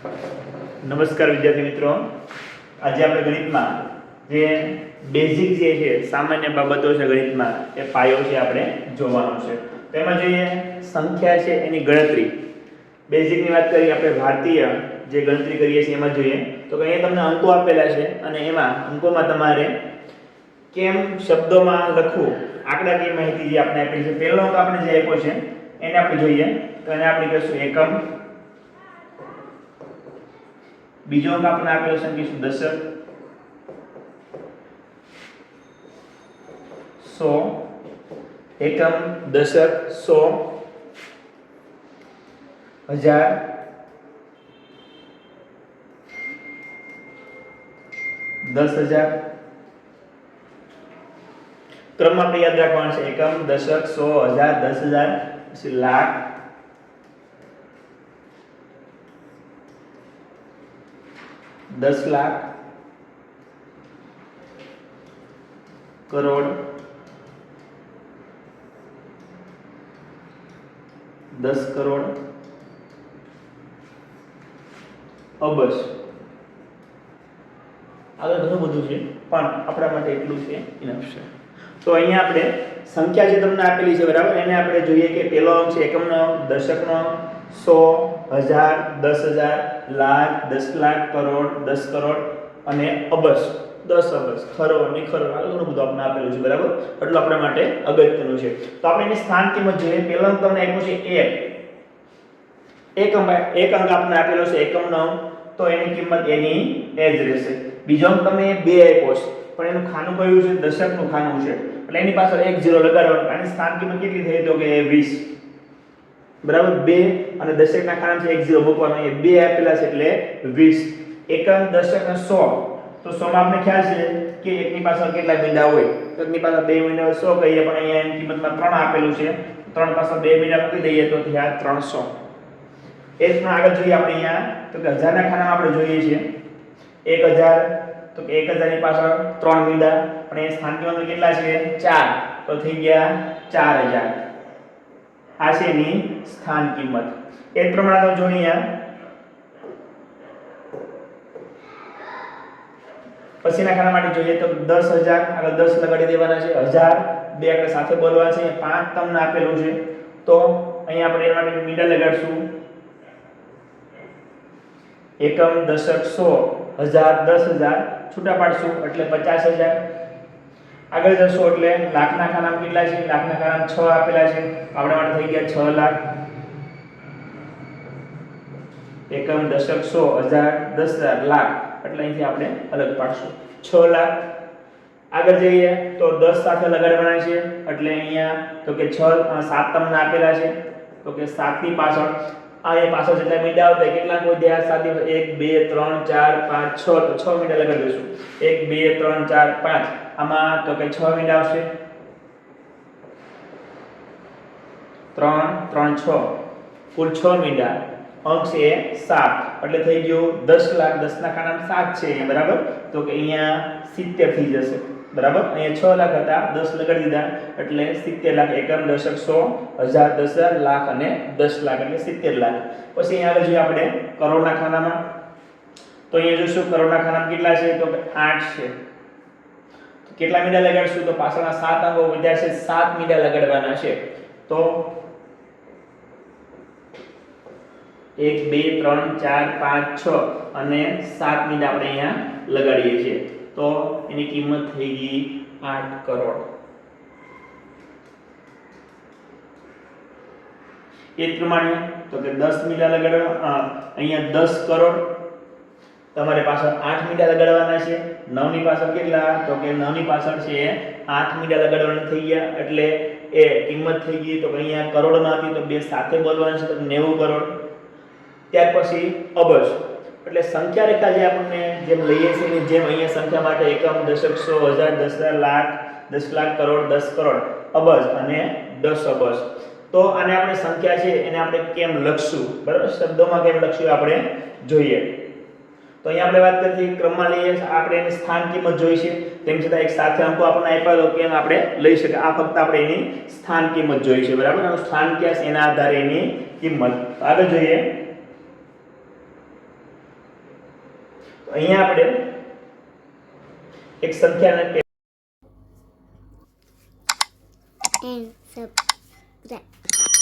નમસ્કાર વિદ્યાર્થી મિત્રો, આજે આપણે ગણિતમાં જે બેઝિક જે છે સામાન્ય બાબતો છે ગણિતમાં એ પાયો છે આપણે જોવાનો છે. તો એમાં જોઈએ સંખ્યા છે એની ગણતરી. બેઝિકની વાત કરીએ આપણે ભારતીય જે ગણતરી કરીએ છીએ એમાં જોઈએ તો અહીંયા તમને અંકો આપેલા છે અને એમાં અંકોમાં તમારે કેમ શબ્દોમાં લખવું આંકડાકીય માહિતી જે આપણે આપેલી છે. પહેલો અંક આપણે જે આપ્યો છે એને આપણે જોઈએ તો એને આપણે કહીશું એકમ. બીજો અંક આપણે આપેલો છે કે દશક, 100, એકમ, દશક, 100, 1000, 10,000. ક્રમ આપણે યાદ રાખવાનો છે એકમ, દશક, 100, 1000, 10,000, પછી લાખ, 10 લાખ, કરોડ, 10 કરોડ, અબજ. આગળ ઘણું બધું છે પણ આપણા માટે એટલું છે ઇનફ છે. તો અહીંયા આપણે સંખ્યા જે તમને આપેલી છે બરાબર, એને આપણે જોઈએ કે પહેલો અંક છે એકમનો, દશકનો, 100, 1000, 10,000, લાખ, 10 લાખ, કરોડ, 10 કરોડ અને અબજ, 10 અબજ, ખરોડ, નિખરોડ, આ ઘણું બધું આપણે આપેલું છે બરાબર. એટલું આપણા માટે અગત્યનું છે. તો આપણે એની સ્થાન કિંમત જોઈએ. પહેલો અંક તમને આપ્યો છે 1. એક અંક આપણે આપેલો છે એકમનો, તો એની કિંમત એની એ જ રહેશે. બીજો અંક તમને 2 આપ્યો છે પણ એનું ખાનું કયું છે? દશકનું ખાનું છે એટલે એની પાછળ 1 0 લગાડવાનું. આની સ્થાન કિંમત કેટલી થઈ? તો કે 20 બરાબર. 2 અને દશકના ખાનામાં 1 0 મૂકવાનો. એ 2 આપેલા છે એટલે 20. એકમ, દશક અને 100. તો 100 માં આપણે ખ્યાલ છે કે એકની પાછળ કેટલા મીંડા હોય? તો એકની પાછળ 2 મીંડા હોય 100 કહીએ, પણ અહીંયા એની કિંમતમાં 3 આપેલું છે. 3 પાછળ 2 મીંડા મૂકી દઈએ તો થયા 300. એ જ પણ આગળ જોઈએ આપણે અહીંયા તો કે 1000 ના ખાનામાં આપણે જોઈએ છીએ 1000, તો કે 1000 ની પાછળ 3 મીંડા, પણ એ સ્થાન કિંમત કેટલા છે? 4, તો થઈ ગયા 4000. આ છે એની સ્થાન કિંમત. એ જ પ્રમાણે તો જોઈએ પછીના ખાના માટે જોઈએ તો 10,000, આગળ 10 લગાડી દેવાના છે. 1000, 2 આપણે સાથે બોલવાના છે. 5 તમને આપેલું છે તો અહીંયા આપણે એના માટે મીંડા લગાડશું. એકમ, દશક, 100, 1000, 10,000 છૂટા પાડશું એટલે 50,000. આગળ જશો એટલે લાખના ખાનામાં કેટલા છે? લાખના ખાનામાં 6 આપેલા છે. આપણા માટે થઈ ગયા 6 લાખ. એકમ, દશક, 100, 1000, 10,000, લાખ એટલે અહીંથી આપણે અલગ પાડશું 6 લાખ. આગળ જઈએ તો 10 સાથે લગાડવાના છે એટલે અહીંયા તો કે 6 7 તમને આપેલા છે તો કે 7 ની પાછળ આ એ પાછળ જેટલા મીંડા આવતા કેટલા કોઈ દે સાથે 1 2 3 4 5 6 તો 6 મીંડા લગાડી દઈશું. 1 2 3 4 5 આમાં તો કે 6 મીંડા આવશે. 3 3 6 કુલ 6 મીંડા. અંક છે 7 એટલે થઈ ગયું 10 લાખ. 10 ના ખાનામાં 7 છે અહીંયા બરાબર, તો કે અહીંયા 70 થઈ જશે બરાબર. અહીંયા 6 લાખ હતા, 10 લગાડી દીધા એટલે 70 લાખ. એકમ, દશક, 100, 1000, 10,000, લાખ અને 10 લાખ એટલે 70 લાખ. પછી અહીંયા આગળ જોઈએ આપણે કરોડના ખાનામાં, તો અહીંયા જોશું કરોડના ખાનામાં કેટલા છે તો કે 8 છે. તો કેટલા મીંડા લગાડશું? તો પાછળના 7 અંકો વધ્યા છે, 7 મીંડા લગાડવાના છે. તો 1 2 3 4 5 6 અને 7 મીંડા આપણે અહીંયા લગાડીએ છીએ તો એની કિંમત થઈ ગઈ 8 કરોડ. એ પ્રમાણે તો કે 10 મીંડા લગાડવા અહીંયા 10 કરોડ. તમારે પાછળ 8 મીંડા લગાડવાના છે. 9 ની પાછળ કેટલા? તો કે 9 ની પાછળ છે 8 મીંડા લગાડવાના થઈ ગયા એટલે એ કિંમત થઈ ગઈ તો કે અહીંયા કરોડમાં હતી તો બે સાથે બોલવાના છે તો 90 કરોડ. ત્યાર પછી અબજ એટલે સંખ્યા રેખા જે આપણને જેમ લઈએ છીએ એની જેમ અહીંયા સંખ્યા માટે એકમ, દશક, 100, 1000, 10,000, લાખ, 10 લાખ, કરોડ, 10 કરોડ, અબજ અને 10 અબજ. તો આને આપણે સંખ્યા છે એને આપણે કેમ લખશું બરાબર, શબ્દોમાં કેમ લખશું આપણે જોઈએ. તો અહીંયા આપણે વાત કરીએ ક્રમમાં લઈએ આપણે એની સ્થાન કિંમત જોઈ છે. તેમ છતાં એક સાથે અંકો આપણને આપ્યા તો કેમ આપણે લઈ શકીએ? આ ફક્ત આપણે એની સ્થાન કિંમત જોઈ છે બરાબર. આનું સ્થાન ક્યાં છે એના આધારે એની કિંમત. આગળ જોઈએ તો અહીંયા આપણે એક સંખ્યાને and subscribe.